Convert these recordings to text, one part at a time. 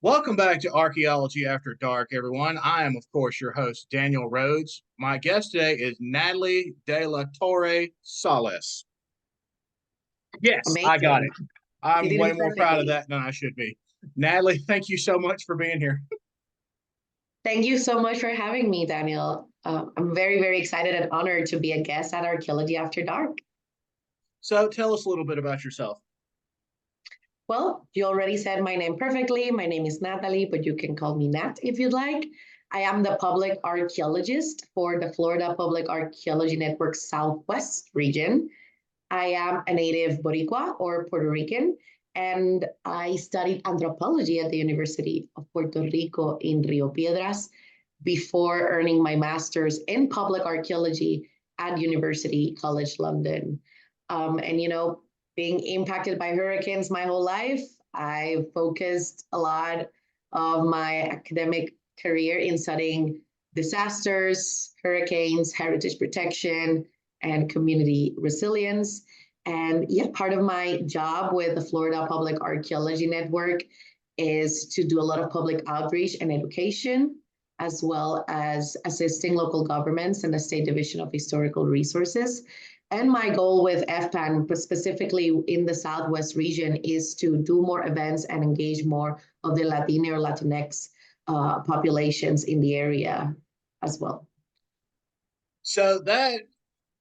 Welcome back to Archaeology After Dark, everyone. I am, of course, your host, Daniel Rhodes. My guest today is Natalie de la Torre Salas. Yes, I got it. Amazing. You I'm did way it more proud of perfectly. that than I should be. Natalie, thank you so much for being here. Thank you so much for having me, Daniel. I'm very, very excited and honored to be a guest at Archaeology After Dark. So, tell us a little bit about yourself. Well, you already said my name perfectly. My name is Natalie, but you can call me Nat if you'd like. I am the public archaeologist for the Florida Public Archaeology Network Southwest region. I am a native Boricua or Puerto Rican, and I studied anthropology at the University of Puerto Rico in Rio Piedras before earning my master's in public archaeology at University College London. And being impacted by hurricanes my whole life, I focused a lot of my academic career in studying disasters, hurricanes, heritage protection, and community resilience. And yeah, part of my job with the Florida Public Archaeology Network is to do a lot of public outreach and education, as well as assisting local governments and the State Division of Historical Resources. And my goal with FPAN, but specifically in the Southwest region, is to do more events and engage more of the Latino or Latinx populations in the area as well. So, that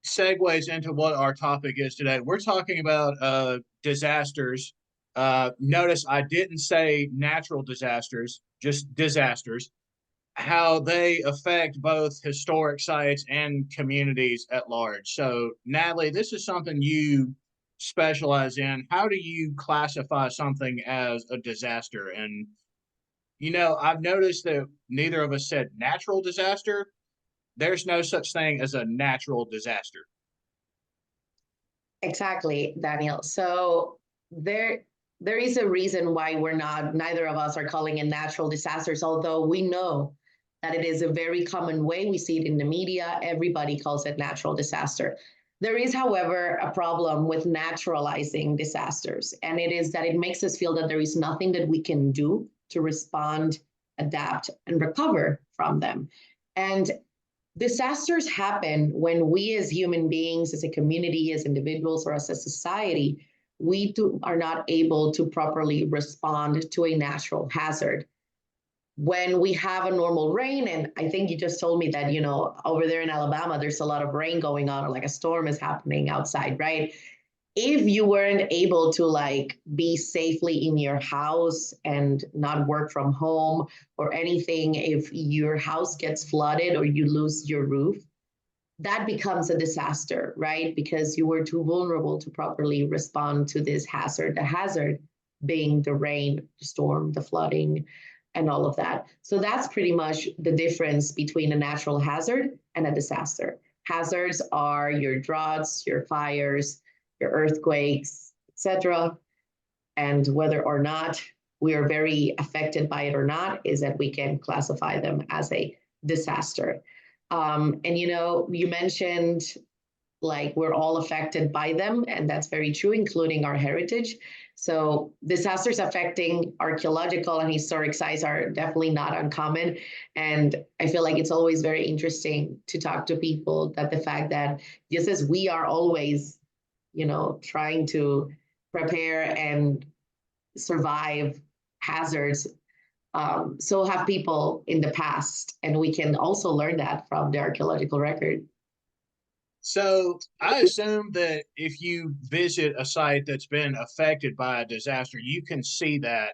segues into what our topic is today. We're talking about disasters. Notice I didn't say natural disasters, just disasters, how they affect both historic sites and communities at large. So, Natalie, this is something you specialize in. How do you classify something as a disaster? And, I've noticed that neither of us said natural disaster. There's no such thing as a natural disaster. Exactly, Daniel. So there is a reason why neither of us are calling it natural disasters, although we know that it is a very common way. We see it in the media. Everybody calls it natural disaster. There is, however, a problem with naturalizing disasters, and it is that it makes us feel that there is nothing that we can do to respond, adapt, and recover from them. And disasters happen when we as human beings, as a community, as individuals, or as a society, are not able to properly respond to a natural hazard. When we have a normal rain, and I think you just told me that, over there in Alabama, there's a lot of rain going on, or like a storm is happening outside, right? If you weren't able to be safely in your house and not work from home or anything, if your house gets flooded or you lose your roof, that becomes a disaster, right? Because you were too vulnerable to properly respond to this hazard, the hazard being the rain, the storm, the flooding, and all of that. So that's pretty much the difference between a natural hazard and a disaster. Hazards are your droughts, your fires, your earthquakes, etc. And whether or not we are very affected by it or not is that we can classify them as a disaster. And you mentioned we're all affected by them, and that's very true, including our heritage. So disasters affecting archaeological and historic sites are definitely not uncommon. And I feel like it's always very interesting to talk to people that the fact that just as we are always, trying to prepare and survive hazards, so have people in the past. And we can also learn that from the archaeological record. So I assume that if you visit a site that's been affected by a disaster, you can see that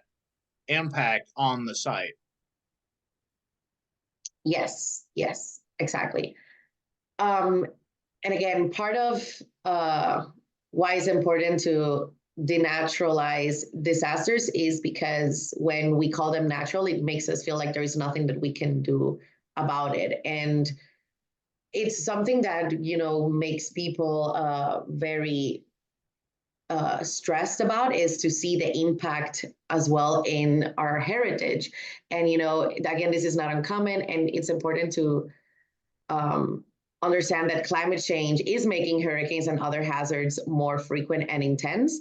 impact on the site. Yes, exactly. And again, part of why it's important to denaturalize disasters is because when we call them natural, it makes us feel like there is nothing that we can do about it. And it's something that, makes people very stressed about, is to see the impact as well in our heritage. And, again, this is not uncommon, and it's important to understand that climate change is making hurricanes and other hazards more frequent and intense.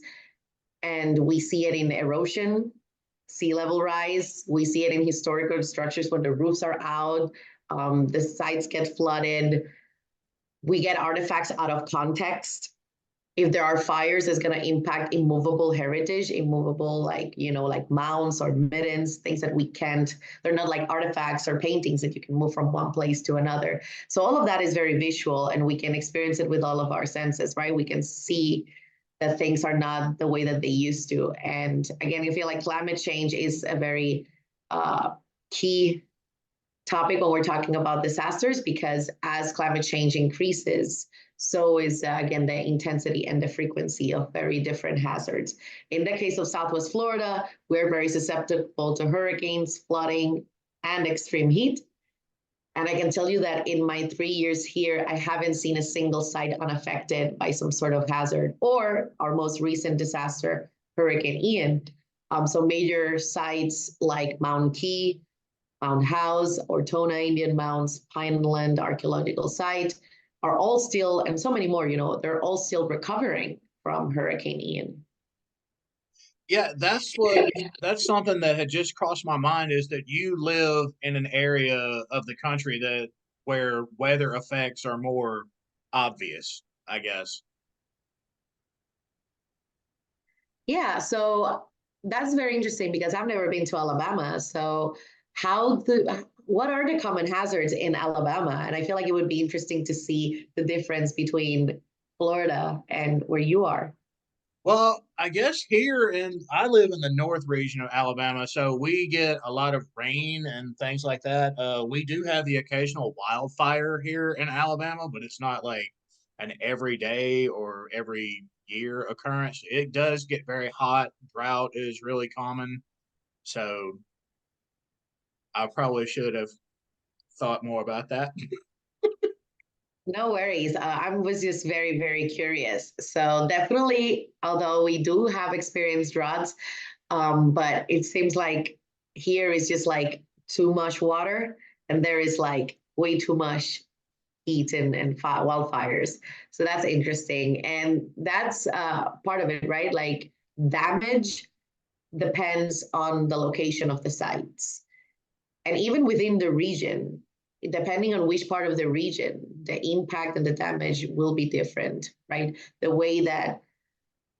And we see it in the erosion sea level rise. We see it in historical structures when the roofs are out, the sites get flooded. We get artifacts out of context. If there are fires, it's going to impact immovable heritage, immovable, like, like mounds or middens, things that we can't, they're not like artifacts or paintings that you can move from one place to another. So all of that is very visual, and we can experience it with all of our senses, right? We can see that things are not the way that they used to. And again, I feel like climate change is a very key topic when we're talking about disasters, because as climate change increases, so is, again, the intensity and the frequency of very different hazards. In the case of Southwest Florida, we're very susceptible to hurricanes, flooding, and extreme heat. And I can tell you that in my 3 years here, I haven't seen a single site unaffected by some sort of hazard, or our most recent disaster, Hurricane Ian. So major sites like Mount Key, Mount House, Ortona Indian Mounds, Pineland Archaeological Site are all still, and so many more, they're all still recovering from Hurricane Ian. Yeah, that's something that had just crossed my mind, is that you live in an area of the country that where weather effects are more obvious, I guess. Yeah, so that's very interesting because I've never been to Alabama. So what are the common hazards in Alabama? And I feel like it would be interesting to see the difference between Florida and where you are. Well, I guess I live in the north region of Alabama, so we get a lot of rain and things like that. We do have the occasional wildfire here in Alabama, but it's not like an everyday or every year occurrence. It does get very hot. Drought is really common. So I probably should have thought more about that. No worries. I was just very, very curious. So definitely, although we do have experienced droughts, but it seems like here is just like too much water, and there is like way too much heat and wildfires. So that's interesting. And that's part of it, right? Like damage depends on the location of the sites. And even within the region, depending on which part of the region, the impact and the damage will be different, right? The way that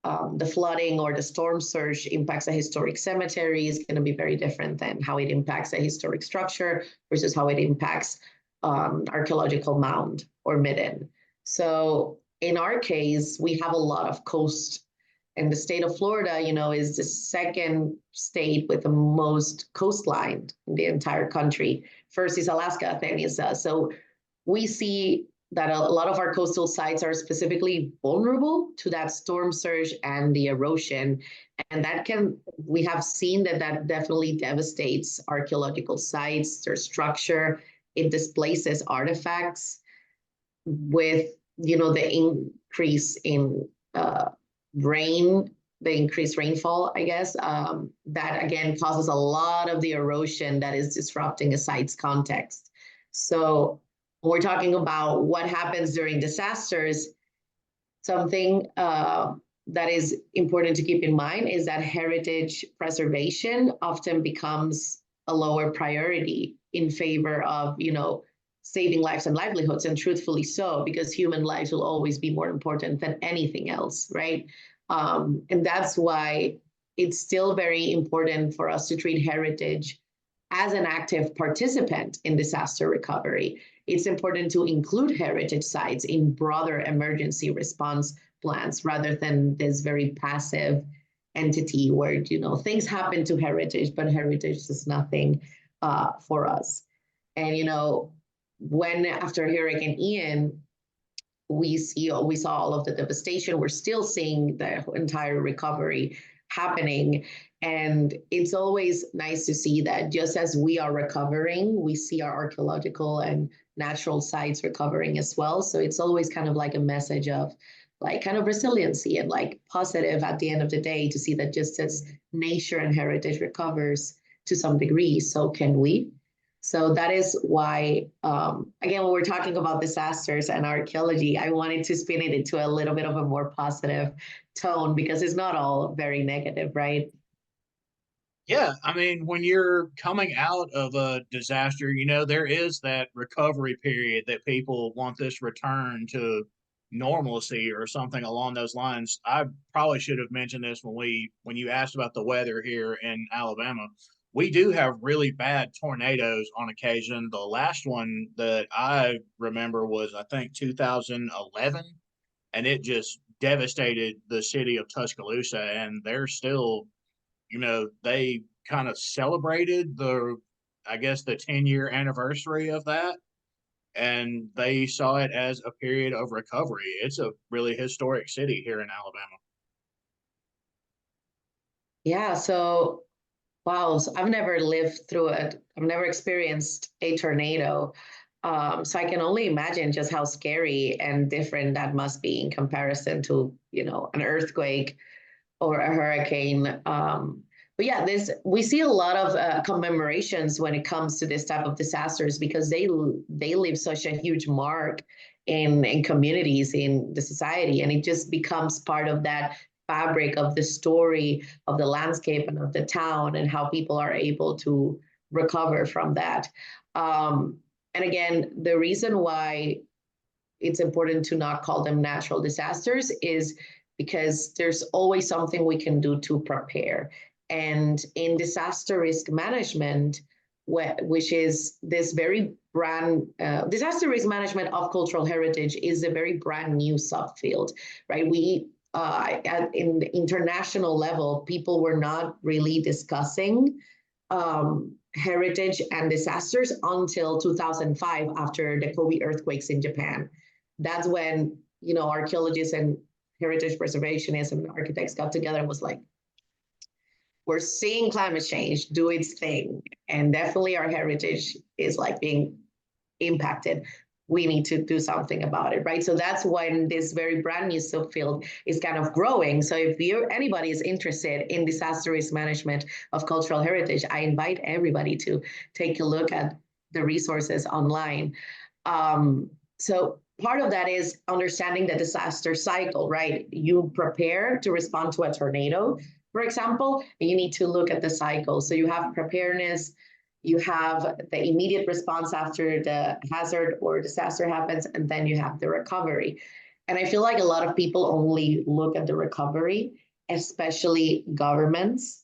the flooding or the storm surge impacts a historic cemetery is going to be very different than how it impacts a historic structure versus how it impacts archaeological mound or midden. So in our case, we have a lot of coast, and the state of Florida, is the second state with the most coastline in the entire country. First is Alaska, then is so we see that a lot of our coastal sites are specifically vulnerable to that storm surge and the erosion. And we have seen that definitely devastates archaeological sites, their structure. It displaces artifacts with, the increase in rain, the increased rainfall, I guess, that again causes a lot of the erosion that is disrupting a site's context. So when we're talking about what happens during disasters, something that is important to keep in mind is that heritage preservation often becomes a lower priority in favor of, saving lives and livelihoods, and truthfully so, because human lives will always be more important than anything else, right? And that's why it's still very important for us to treat heritage as an active participant in disaster recovery. It's important to include heritage sites in broader emergency response plans rather than this very passive entity where, things happen to heritage, but heritage is nothing for us. And, when after Hurricane Ian, we saw all of the devastation, we're still seeing the entire recovery happening. And it's always nice to see that just as we are recovering, we see our archaeological and natural sites recovering as well. So it's always kind of like a message of like kind of resiliency and like positive at the end of the day, to see that just as nature and heritage recovers to some degree, so can we. So that is why, again, when we're talking about disasters and archaeology, I wanted to spin it into a little bit of a more positive tone, because it's not all very negative, right? Yeah, I mean, when you're coming out of a disaster, there is that recovery period that people want this return to normalcy or something along those lines. I probably should have mentioned this when you asked about the weather here in Alabama. We do have really bad tornadoes on occasion. The last one that I remember was I think 2011, and it just devastated the city of Tuscaloosa, and they're still, they kind of celebrated I guess, the 10-year anniversary of that. And they saw it as a period of recovery. It's a really historic city here in Alabama. Yeah, so wow, so I've never lived through it. I've never experienced a tornado. So I can only imagine just how scary and different that must be in comparison to, an earthquake or a hurricane. But yeah, we see a lot of commemorations when it comes to this type of disasters because they leave such a huge mark in communities, in the society, and it just becomes part of that fabric of the story of the landscape and of the town and how people are able to recover from that. And again, the reason why it's important to not call them natural disasters is because there's always something we can do to prepare. And in disaster risk management, which is this very disaster risk management of cultural heritage is a very brand new subfield, right? In the international level, people were not really discussing heritage and disasters until 2005 after the Kobe earthquakes in Japan. That's when, archaeologists and heritage preservationists and architects got together and was like, we're seeing climate change do its thing. And definitely our heritage is like being impacted. We need to do something about it, right? So that's when this very brand new subfield is kind of growing. So if anybody is interested in disaster risk management of cultural heritage, I invite everybody to take a look at the resources online. So part of that is understanding the disaster cycle, right? You prepare to respond to a tornado, for example, and you need to look at the cycle. So you have preparedness, you have the immediate response after the hazard or disaster happens, and then you have the recovery. And I feel like a lot of people only look at the recovery, especially governments,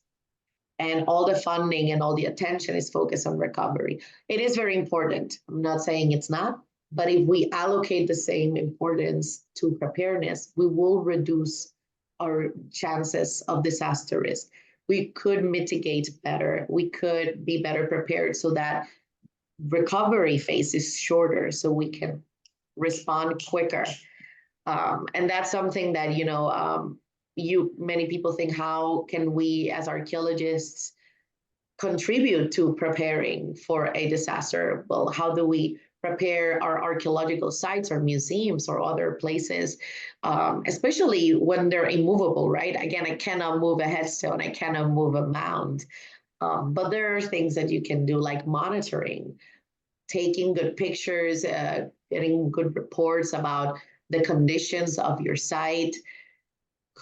and all the funding and all the attention is focused on recovery. It is very important. I'm not saying it's not, but if we allocate the same importance to preparedness, we will reduce our chances of disaster risk. We could mitigate better. We could be better prepared so that recovery phase is shorter so we can respond quicker. And that's something that, many people think, how can we as archaeologists contribute to preparing for a disaster? Well, how do we prepare our archaeological sites or museums or other places, especially when they're immovable, right? Again, I cannot move a headstone, I cannot move a mound, but there are things that you can do like monitoring, taking good pictures, getting good reports about the conditions of your site,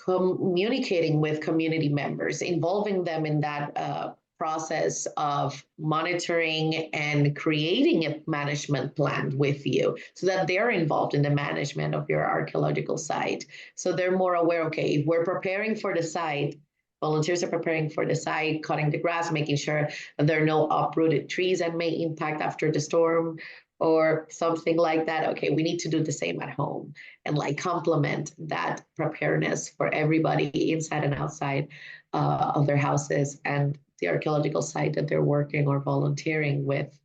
communicating with community members, involving them in that process of monitoring and creating a management plan with you so that they're involved in the management of your archaeological site. So they're more aware, okay, if we're preparing for the site, volunteers are preparing for the site, cutting the grass, making sure that there are no uprooted trees that may impact after the storm or something like that. Okay, we need to do the same at home and like complement that preparedness for everybody inside and outside of their houses and the archaeological site that they're working or volunteering with.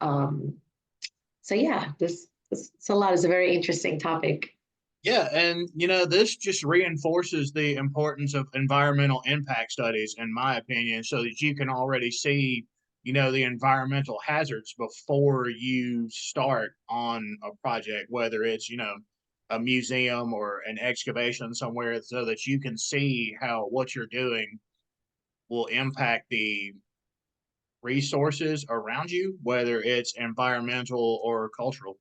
So yeah, this it's a lot. It's a very interesting topic. Yeah, and this just reinforces the importance of environmental impact studies, in my opinion, so that you can already see, the environmental hazards before you start on a project, whether it's, a museum or an excavation somewhere, so that you can see how what you're doing will impact the resources around you, whether it's environmental or cultural.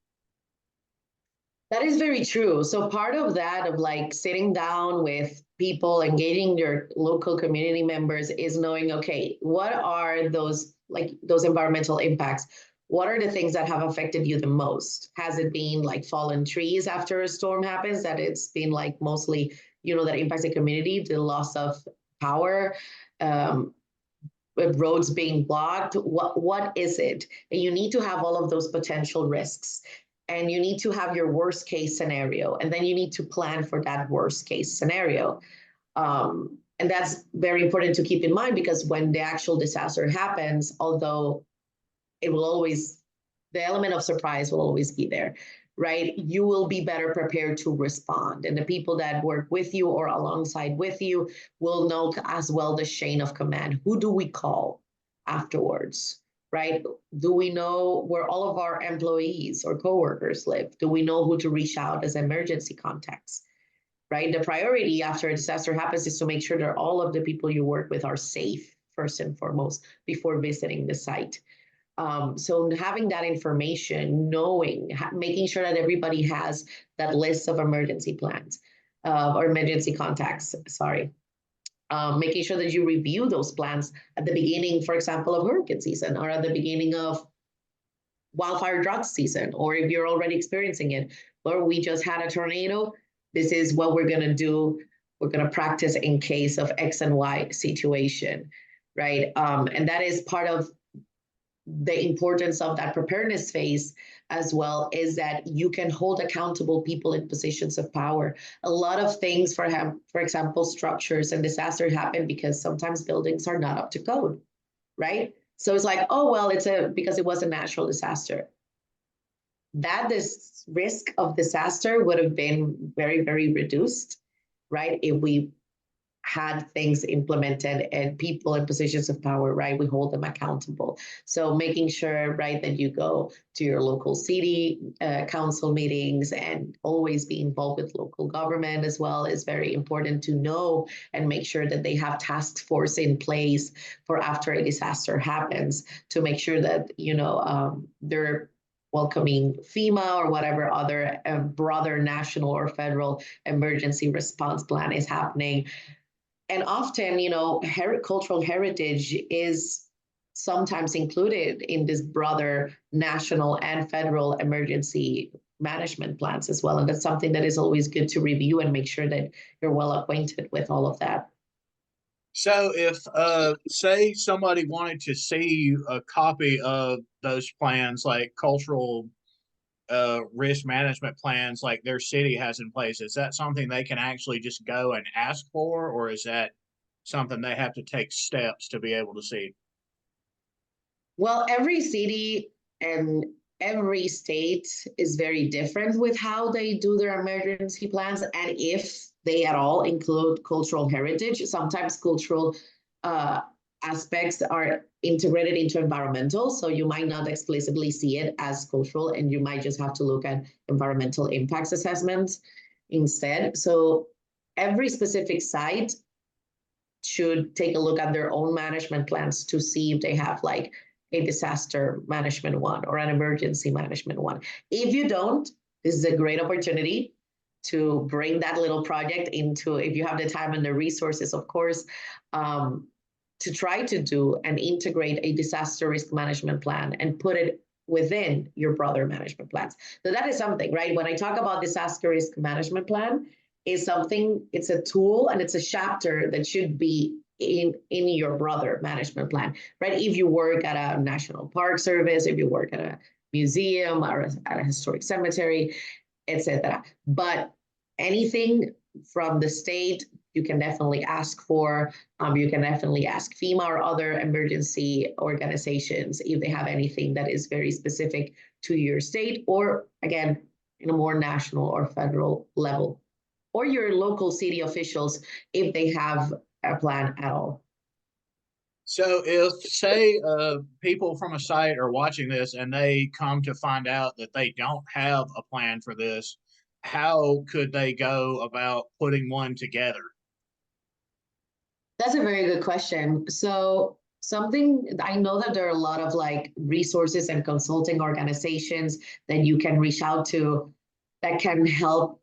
That is very true. So part of that of like sitting down with people, engaging your local community members is knowing, okay, what are those, like those environmental impacts? What are the things that have affected you the most? Has it been like fallen trees after a storm happens, that it's been like mostly, that impacts the community, the loss of power, with roads being blocked? What is it? And you need to have all of those potential risks. And you need to have your worst case scenario. And then you need to plan for that worst case scenario. And that's very important to keep in mind, because when the actual disaster happens, although it will always, the element of surprise will always be there, right? You will be better prepared to respond. And the people that work with you or alongside with you will know as well the chain of command. Who do we call afterwards, right? Do we know where all of our employees or coworkers live? Do we know who to reach out as emergency contacts, right? The priority after a disaster happens is to make sure that all of the people you work with are safe, first and foremost, before visiting the site. So having that information, knowing, making sure that everybody has that list of emergency plans, or emergency contacts, sorry. Making sure that you review those plans at the beginning, for example, of hurricane season, or at the beginning of wildfire drought season, or if you're already experiencing it, or we just had a tornado, this is what we're gonna do. We're gonna practice in case of X and Y situation, right? And that is part of the importance of that preparedness phase as well, is that you can hold accountable people in positions of power. A lot of things, for example, structures and disasters happen because sometimes buildings are not up to code, right? So it's like, oh, well, because it was a natural disaster. That this risk of disaster would have been very, very reduced, right? If we had things implemented and people in positions of power, right, we hold them accountable. So making sure, right, that you go to your local city council meetings and always be involved with local government as well is very important to know, and make sure that they have task force in place for after a disaster happens, to make sure that, they're welcoming FEMA or whatever other broader national or federal emergency response plan is happening. And often, cultural heritage is sometimes included in this broader national and federal emergency management plans as well. And that's something that is always good to review and make sure that you're well acquainted with all of that. So if say somebody wanted to see a copy of those plans, like cultural risk management plans like their city has in place, is that something they can actually just go and ask for, or is that something they have to take steps to be able to see? Well, every city and every state is very different with how they do their emergency plans, and if they at all include cultural heritage. Sometimes cultural aspects are integrated into environmental, so you might not explicitly see it as cultural, and you might just have to look at environmental impacts assessments instead. So every specific site should take a look at their own management plans to see if they have like a disaster management one or an emergency management one. If you don't, this is a great opportunity to bring that little project into, if you have the time and the resources, of course, to try to do and integrate a disaster risk management plan and put it within your broader management plans. So that is something, right? When I talk about disaster risk management plan, is something, it's a tool and it's a chapter that should be in your broader management plan, right? If you work at a national park service, if you work at a museum or at a historic cemetery, etc. But anything from the state, you can definitely ask for. You can definitely ask FEMA or other emergency organizations if they have anything that is very specific to your state, or again, in a more national or federal level, or your local city officials if they have a plan at all. So if say people from a site are watching this and they come to find out that they don't have a plan for this, how could they go about putting one together? That's a very good question. So something, I know that there are a lot of like resources and consulting organizations that you can reach out to that can help,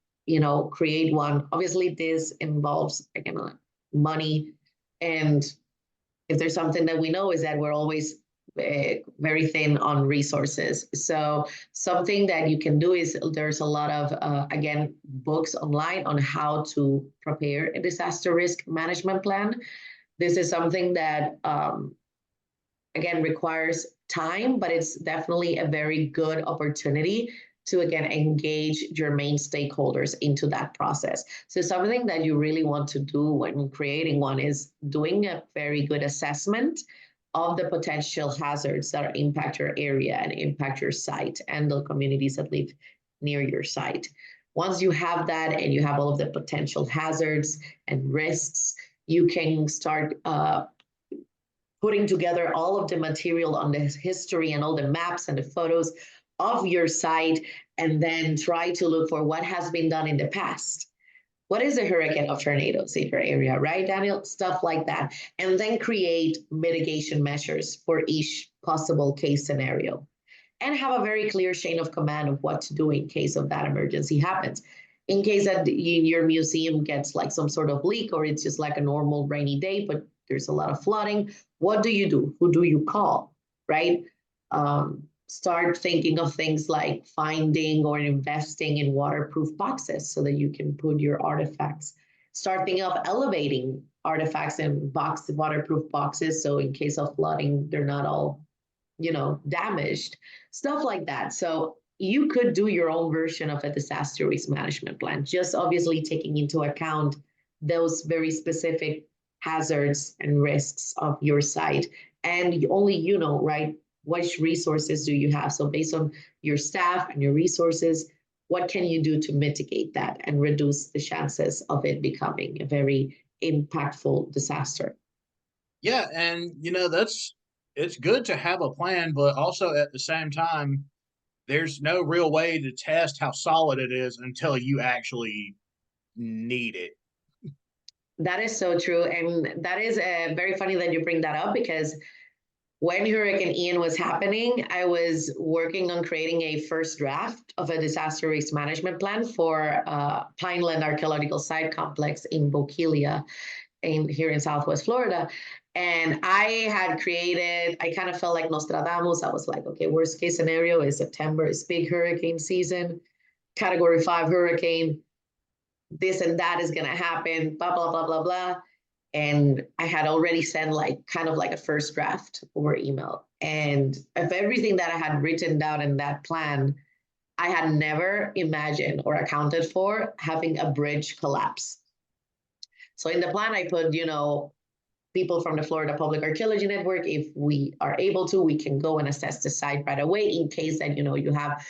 create one. Obviously, this involves, again, money. And if there's something that we know is that we're always very thin on resources. So something that you can do is there's a lot of, again, books online on how to prepare a disaster risk management plan. This is something that, again, requires time, but it's definitely a very good opportunity to, again, engage your main stakeholders into that process. So something that you really want to do when creating one is doing a very good assessment of the potential hazards that impact your area and impact your site and the communities that live near your site. Once you have that and you have all of the potential hazards and risks, you can start putting together all of the material on the history and all the maps and the photos of your site, and then try to look for what has been done in the past. What is a hurricane of tornadoes in your area, right, Daniel? Stuff like that. And then create mitigation measures for each possible case scenario. And have a very clear chain of command of what to do in case of that emergency happens. In case that your museum gets like some sort of leak, or it's just like a normal rainy day, but there's a lot of flooding, what do you do? Who do you call, right? Start thinking of things like finding or investing in waterproof boxes so that you can put your artifacts. Start thinking of elevating artifacts in waterproof boxes, so in case of flooding, they're not all, damaged. Stuff like that. So you could do your own version of a disaster risk management plan, just obviously taking into account those very specific hazards and risks of your site. And only you know, right? Which resources do you have? So based on your staff and your resources, what can you do to mitigate that and reduce the chances of it becoming a very impactful disaster? Yeah, and it's good to have a plan, but also at the same time, there's no real way to test how solid it is until you actually need it. That is so true. And that is very funny that you bring that up, because when Hurricane Ian was happening, I was working on creating a first draft of a disaster risk management plan for Pineland Archaeological Site Complex in Bokeelia, here in Southwest Florida. And I kind of felt like Nostradamus. I was like, okay, worst case scenario is September is big hurricane season, Category 5 hurricane, this and that is going to happen, blah, blah, blah, blah, blah. And I had already sent kind of like a first draft over email. And of everything that I had written down in that plan, I had never imagined or accounted for having a bridge collapse. So in the plan, I put, people from the Florida Public Archaeology Network, if we are able to, we can go and assess the site right away in case that, you have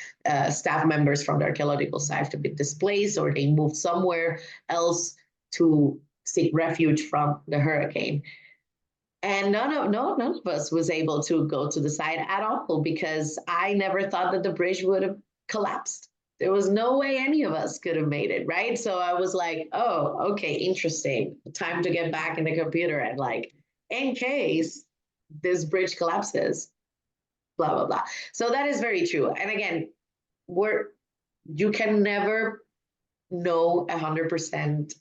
staff members from the archaeological site to be displaced, or they move somewhere else to seek refuge from the hurricane. And none of us was able to go to the site at all, because I never thought that the bridge would have collapsed. There was no way any of us could have made it, right? So I was like, oh, okay, interesting. Time to get back in the computer and in case this bridge collapses, blah, blah, blah. So that is very true. And again, you can never know 100%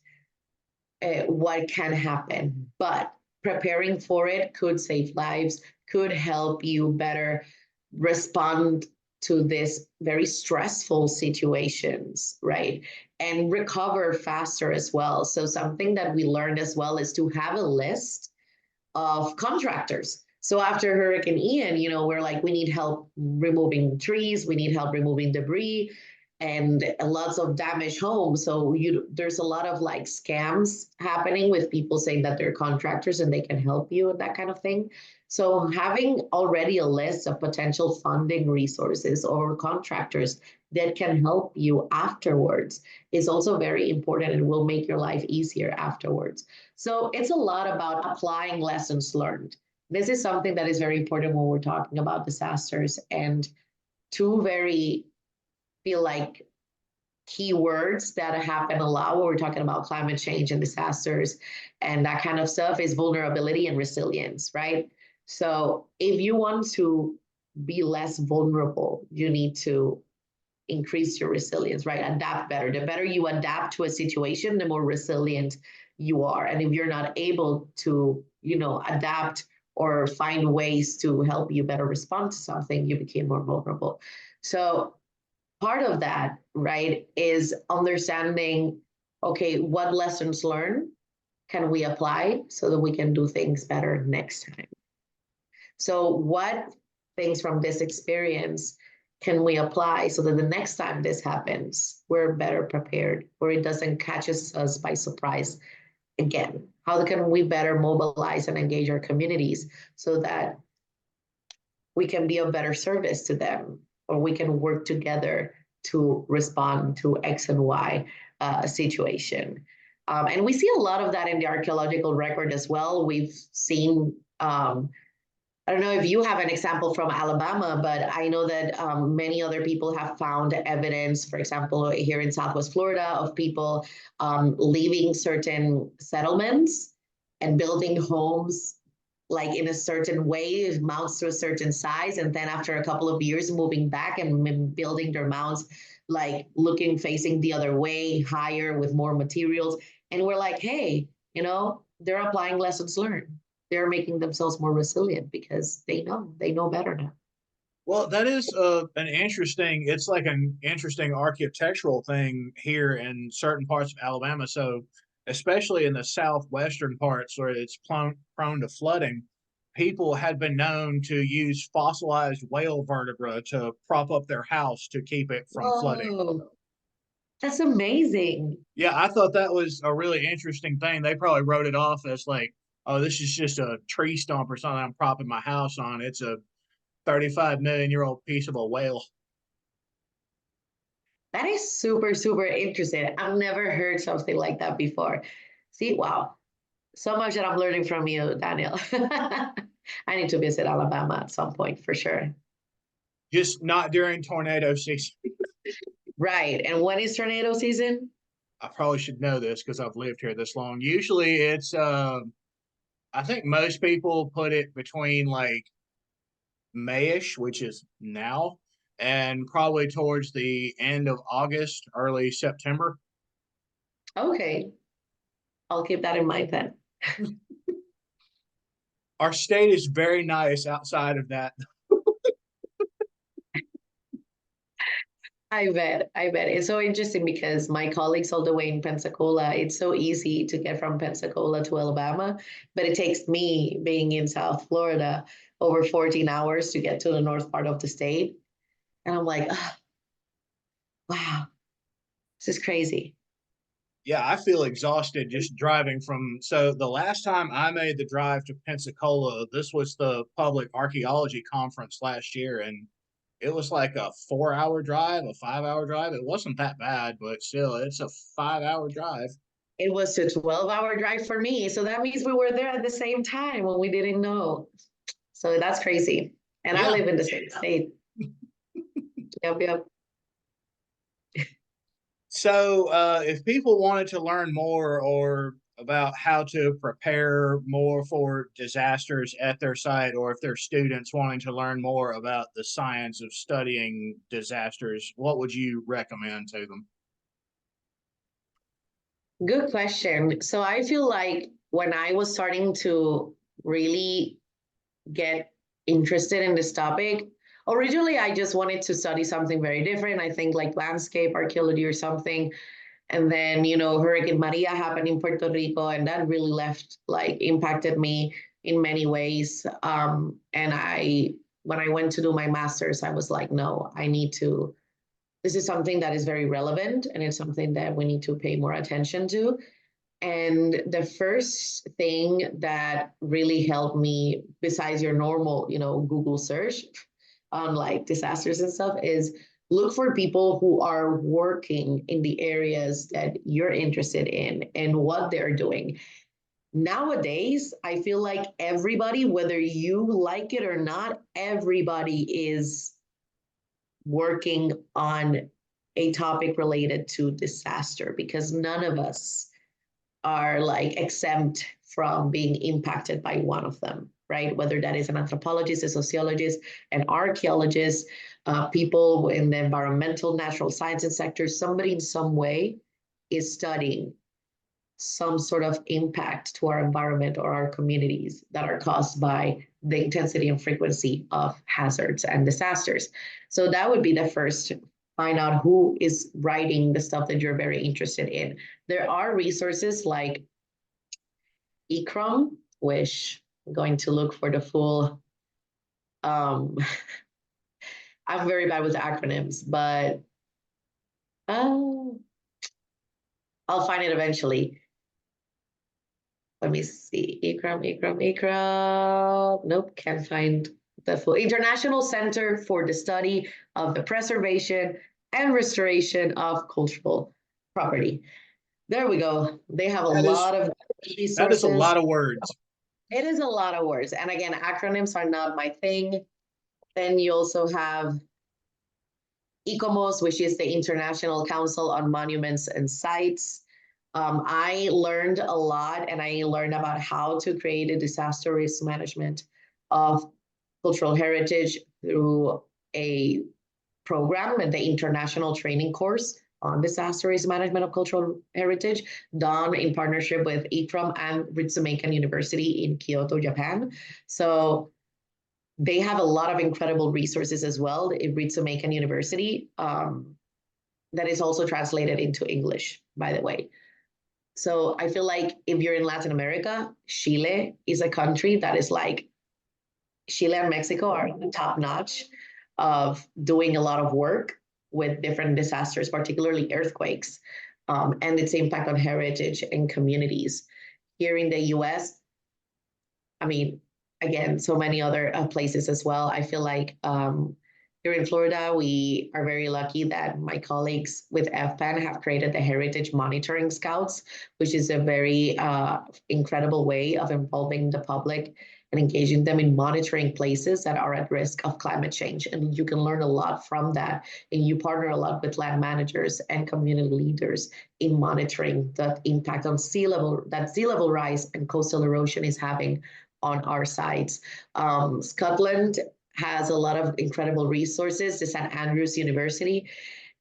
what can happen, but preparing for it could save lives, could help you better respond to this very stressful situations, right? And recover faster as well. So something that we learned as well is to have a list of contractors. So after Hurricane Ian, we're like, we need help removing trees, we need help removing debris, and lots of damaged homes. So there's a lot of scams happening with people saying that they're contractors and they can help you and that kind of thing. So having already a list of potential funding resources or contractors that can help you afterwards is also very important and will make your life easier afterwards. So it's a lot about applying lessons learned. This is something that is very important when we're talking about disasters, and two very feel like keywords that happen a lot when we're talking about climate change and disasters and that kind of stuff is vulnerability and resilience, right? So if you want to be less vulnerable, you need to increase your resilience, right? Adapt better. The better you adapt to a situation, the more resilient you are. And if you're not able to, adapt or find ways to help you better respond to something, you became more vulnerable. So part of that, right, is understanding, okay, what lessons learned can we apply so that we can do things better next time? So what things from this experience can we apply so that the next time this happens, we're better prepared, or it doesn't catch us by surprise again? How can we better mobilize and engage our communities so that we can be of better service to them, or we can work together to respond to X and Y situation? And we see a lot of that in the archaeological record as well. We've seen, I don't know if you have an example from Alabama, but I know that many other people have found evidence, for example, here in Southwest Florida, of people leaving certain settlements and building homes like in a certain way, mounts to a certain size, and then after a couple of years moving back and building their mounts, like looking, facing the other way, higher with more materials. And we're like, hey, they're applying lessons learned. They're making themselves more resilient because they know better now. Well, that is it's like an interesting architectural thing here in certain parts of Alabama. So, especially in the southwestern parts where it's prone to flooding, people had been known to use fossilized whale vertebra to prop up their house to keep it from flooding. Whoa, that's amazing. Yeah, I thought that was a really interesting thing. They probably wrote it off as like, oh, this is just a tree stump or something I'm propping my house on. It's a 35 million year old piece of a whale. That is super, super interesting. I've never heard something like that before. See, wow. So much that I'm learning from you, Daniel. I need to visit Alabama at some point for sure. Just not during tornado season. Right. And when is tornado season? I probably should know this because I've lived here this long. Usually it's I think most people put it between like Mayish, which is now, and probably towards the end of August, early September. Okay. I'll keep that in mind then. Our state is very nice outside of that. I bet. It's so interesting because my colleagues all the way in Pensacola, it's so easy to get from Pensacola to Alabama, but it takes me being in South Florida over 14 hours to get to the north part of the state. And I'm like, oh, wow, this is crazy. Yeah, I feel exhausted just driving from. So the last time I made the drive to Pensacola, this was the Public Archaeology Conference last year, and it was like a 4 hour drive, a 5 hour drive. It wasn't that bad, but still, it's a 5 hour drive. It was a 12-hour drive for me. So that means we were there at the same time when we didn't know. So that's crazy. And I Yeah. live in the same state. Yep. So, if people wanted to learn more or about how to prepare more for disasters at their site, or if they're students wanting to learn more about the science of studying disasters, what would you recommend to them? Good question. So I feel like when I was starting to really get interested in this topic, originally I just wanted to study something very different. I think like landscape archaeology or something. And then, Hurricane Maria happened in Puerto Rico, and that really impacted me in many ways. And when I went to do my master's, I was like, no, this is something that is very relevant, and it's something that we need to pay more attention to. And the first thing that really helped me, besides your normal, Google search on like disasters and stuff, is look for people who are working in the areas that you're interested in and what they're doing. Nowadays, I feel like everybody, whether you like it or not, everybody is working on a topic related to disaster, because none of us are like exempt from being impacted by one of them. right? Whether that is an anthropologist, a sociologist, an archaeologist, people in the environmental, natural sciences sector, somebody in some way is studying some sort of impact to our environment or our communities that are caused by the intensity and frequency of hazards and disasters. So that would be the first. Find out who is writing the stuff that you're very interested in. There are resources like ECROM, which I'm going to look for the full. I'm very bad with acronyms, but I'll find it eventually. Let me see. ICROM. Nope, can't find the full. International Center for the Study of the Preservation and Restoration of Cultural Property. There we go. They have a lot of resources. That is a lot of words. It is a lot of words. And again, acronyms are not my thing. Then you also have ICOMOS, which is the International Council on Monuments and Sites. I learned a lot, and I learned about how to create a disaster risk management of cultural heritage through a program and the international training course on disaster risk management of cultural heritage, done in partnership with ICROM and Ritsumeikan University in Kyoto, Japan. So they have a lot of incredible resources as well at Ritsumeikan University that is also translated into English, by the way. So I feel like if you're in Latin America, Chile is a country that is like, Chile and Mexico are top notch of doing a lot of work with different disasters, particularly earthquakes, and its impact on heritage and communities. Here in the US, I mean, again, so many other places as well. I feel like here in Florida, we are very lucky that my colleagues with FPAN have created the Heritage Monitoring Scouts, which is a very incredible way of involving the public and engaging them in monitoring places that are at risk of climate change. And you can learn a lot from that. And you partner a lot with land managers and community leaders in monitoring the impact on sea level, that sea level rise and coastal erosion is having on our sites. Scotland has a lot of incredible resources, the St. Andrews University,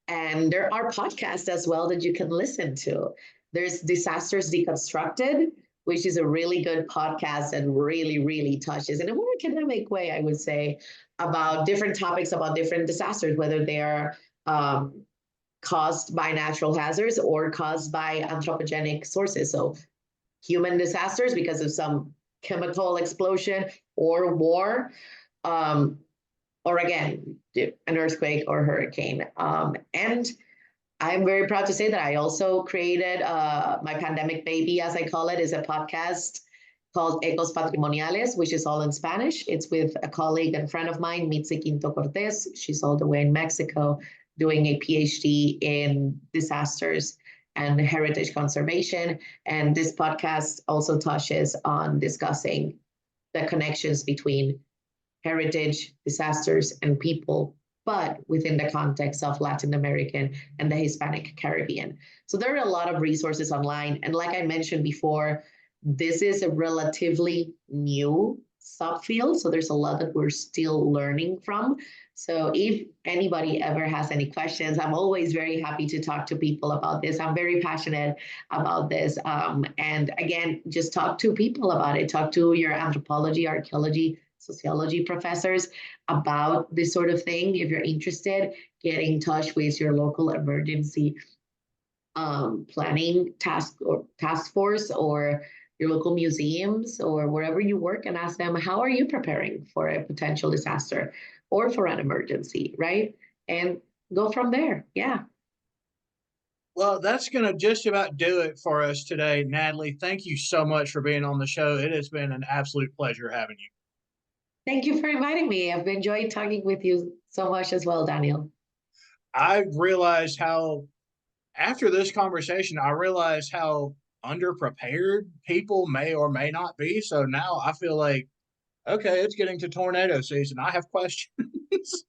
and there are podcasts as well that you can listen to. There's Disasters Deconstructed, which is a really good podcast and really, really touches in a more academic way, I would say, about different topics, about different disasters, whether they are caused by natural hazards or caused by anthropogenic sources. So human disasters because of some chemical explosion or war, or again, an earthquake or hurricane. And I'm very proud to say that I also created my pandemic baby, as I call it, is a podcast called Ecos Patrimoniales, which is all in Spanish. It's with a colleague and friend of mine, Mitzi Quinto Cortez. She's all the way in Mexico doing a PhD in disasters and heritage conservation. And this podcast also touches on discussing the connections between heritage, disasters, and people, but within the context of Latin American and the Hispanic Caribbean. So there are a lot of resources online. And like I mentioned before, this is a relatively new subfield. So there's a lot that we're still learning from. So if anybody ever has any questions, I'm always very happy to talk to people about this. I'm very passionate about this. And again, just talk to people about it. Talk to your anthropology, archaeology, sociology professors about this sort of thing. If you're interested, get in touch with your local emergency planning task force or your local museums or wherever you work and ask them, how are you preparing for a potential disaster or for an emergency, right? And go from there. Yeah. Well, that's going to just about do it for us today, Natalie. Thank you so much for being on the show. It has been an absolute pleasure having you. Thank you for inviting me. I've enjoyed talking with you so much as well, Daniel. I realized how, after this conversation, I realized how underprepared people may or may not be. So now I feel like, okay, it's getting to tornado season. I have questions.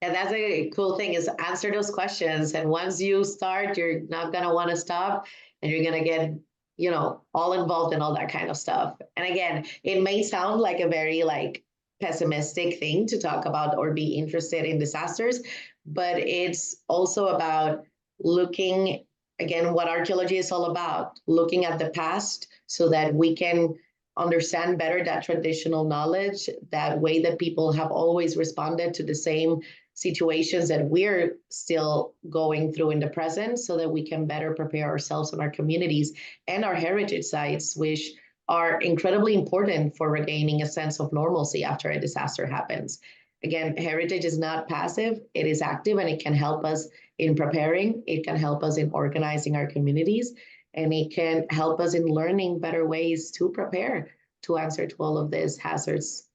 And that's a cool thing is answer those questions. And once you start, you're not going to want to stop and you're going to get you know, all involved in all that kind of stuff. And again, it may sound like a very like pessimistic thing to talk about or be interested in disasters, but it's also about looking, again, what archaeology is all about, looking at the past so that we can understand better that traditional knowledge, that way that people have always responded to the same situations that we're still going through in the present, so that we can better prepare ourselves and our communities and our heritage sites, which are incredibly important for regaining a sense of normalcy after a disaster happens. Again, heritage is not passive, it is active, and it can help us in preparing, it can help us in organizing our communities, and it can help us in learning better ways to prepare to answer to all of these hazards.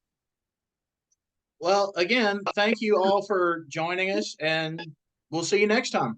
Well, again, thank you all for joining us, and we'll see you next time.